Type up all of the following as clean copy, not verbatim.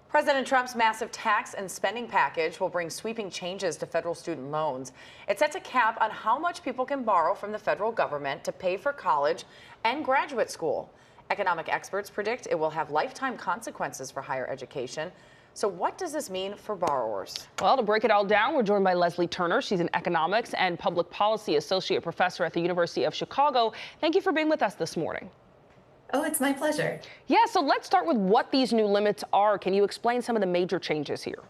President Trump's massive tax and spending package will bring sweeping changes to federal student loans. It sets a cap on how much people can borrow from the federal government to pay for college and graduate school. Economic experts predict it will have lifetime consequences for higher education. So what does this mean for borrowers? Well, to break it all down, we're joined by Lesley Turner. She's an economics and public policy associate professor at the University of Chicago. Thank you for being with us this morning. Oh, it's my pleasure. Yeah, so let's start with what these new limits are. Can you explain some of the major changes here?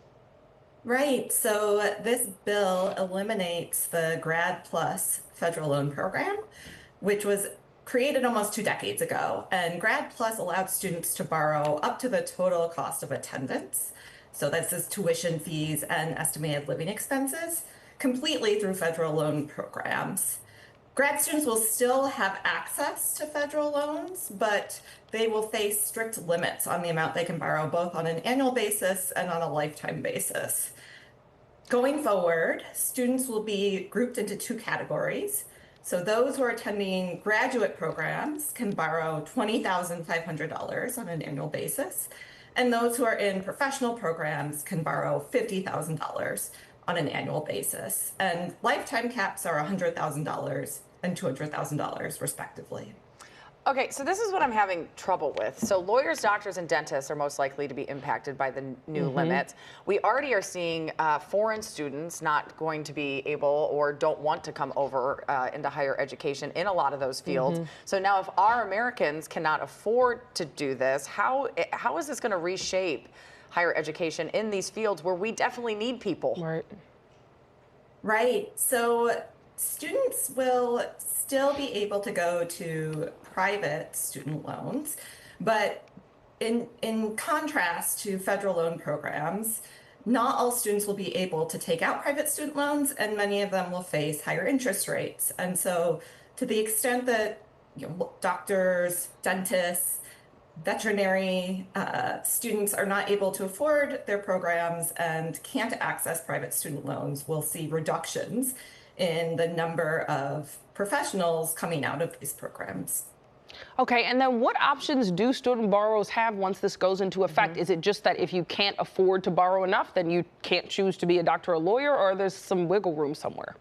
Right. So this bill eliminates the Grad Plus federal loan program, which was created almost 2 decades ago. And Grad Plus allowed students to borrow up to the total cost of attendance. So this is tuition fees and estimated living expenses completely through federal loan programs. Grad students will still have access to federal loans, but they will face strict limits on the amount they can borrow, both on an annual basis and on a lifetime basis. Going forward, students will be grouped into 2 categories. So those who are attending graduate programs can borrow $20,500 on an annual basis, and those who are in professional programs can borrow $50,000 on an annual basis. And lifetime caps are $100,000 and $200,000 respectively. Okay, so this is what I'm having trouble with. So lawyers, doctors, and dentists are most likely to be impacted by the new limits. We already are seeing foreign students not going to be able or don't want to come over into higher education in a lot of those fields. So now if our Americans cannot afford to do this, how is this going to reshape higher education in these fields where we definitely need people? Right. So students will still be able to go to private student loans, but in contrast to federal loan programs, not all students will be able to take out private student loans, and many of them will face higher interest rates. And so to the extent that doctors, dentists, veterinary students are not able to afford their programs and can't access private student loans, we'll see reductions in the number of professionals coming out of these programs. Okay, and then what options do student borrowers have once this goes into effect? Is it just that if you can't afford to borrow enough, then you can't choose to be a doctor or a lawyer, or there's some wiggle room somewhere?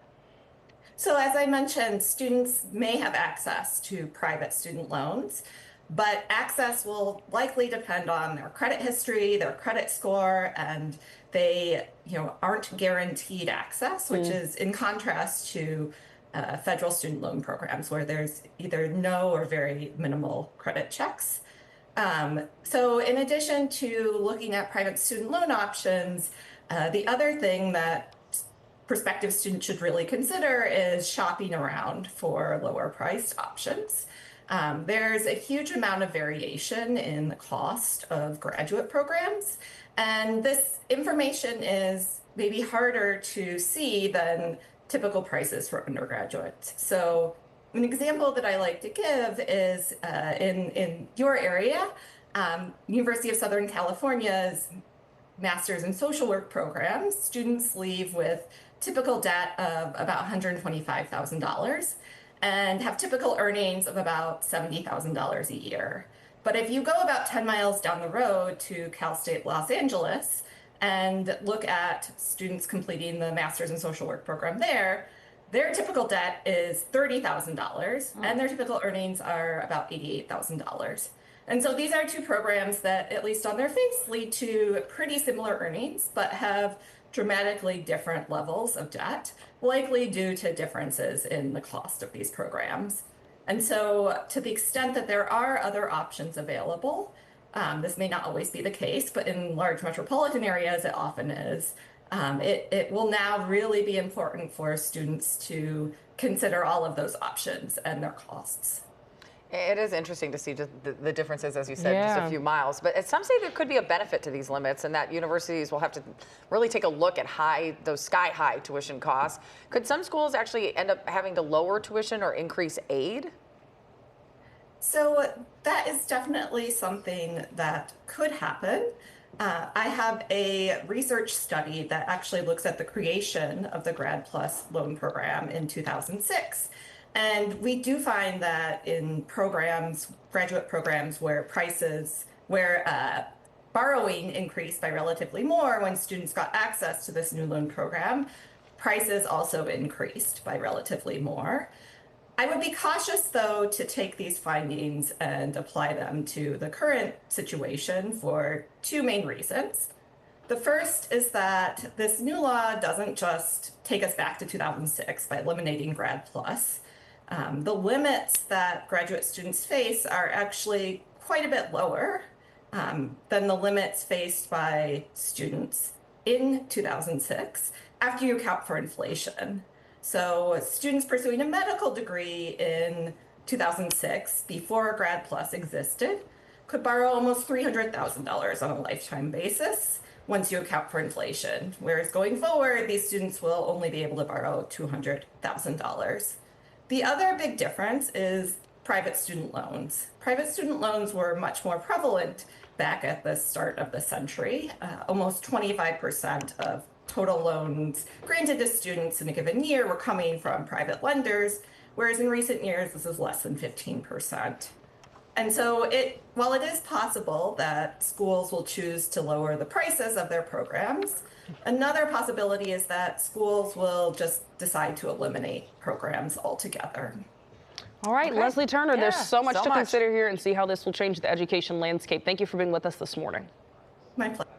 So as I mentioned, students may have access to private student loans, but access will likely depend on their credit history, their credit score, and they aren't guaranteed access, which is in contrast to federal student loan programs where there's either no or very minimal credit checks. So in addition to looking at private student loan options, the other thing that prospective students should really consider is shopping around for lower priced options. There's a huge amount of variation in the cost of graduate programs, and this information is maybe harder to see than typical prices for undergraduates. So an example that I like to give is in your area, University of Southern California's Master's in Social Work programs, students leave with typical debt of about $125,000 and have typical earnings of about $70,000 a year. But if you go about 10 miles down the road to Cal State Los Angeles and look at students completing the Master's in Social Work program there, their typical debt is $30,000 and their typical earnings are about $88,000. And so these are 2 programs that, at least on their face, lead to pretty similar earnings, but have dramatically different levels of debt, likely due to differences in the cost of these programs. And so to the extent that there are other options available, this may not always be the case, but in large metropolitan areas, it often is. It will now really be important for students to consider all of those options and their costs. It is interesting to see just the differences, as you said, just a few miles. But some say there could be a benefit to these limits, and that universities will have to really take a look at those sky-high tuition costs. Could some schools actually end up having to lower tuition or increase aid? So that is definitely something that could happen. I have a research study that actually looks at the creation of the Grad Plus loan program in 2006. And we do find that in programs, graduate programs where borrowing increased by relatively more when students got access to this new loan program, prices also increased by relatively more. I would be cautious, though, to take these findings and apply them to the current situation for two main reasons. The first is that this new law doesn't just take us back to 2006 by eliminating Grad PLUS. The limits that graduate students face are actually quite a bit lower than the limits faced by students in 2006 after you account for inflation. So students pursuing a medical degree in 2006, before Grad PLUS existed, could borrow almost $300,000 on a lifetime basis once you account for inflation. Whereas going forward, these students will only be able to borrow $200,000. The other big difference is private student loans. Private student loans were much more prevalent back at the start of the century. Almost 25% of total loans granted to students in a given year were coming from private lenders, whereas in recent years, this is less than 15%. And so while it is possible that schools will choose to lower the prices of their programs, another possibility is that schools will just decide to eliminate programs altogether. All right, Okay. Lesley Turner, there's Yeah, so much so to much. consider here and see how this will change the education landscape. Thank you for being with us this morning. My pleasure.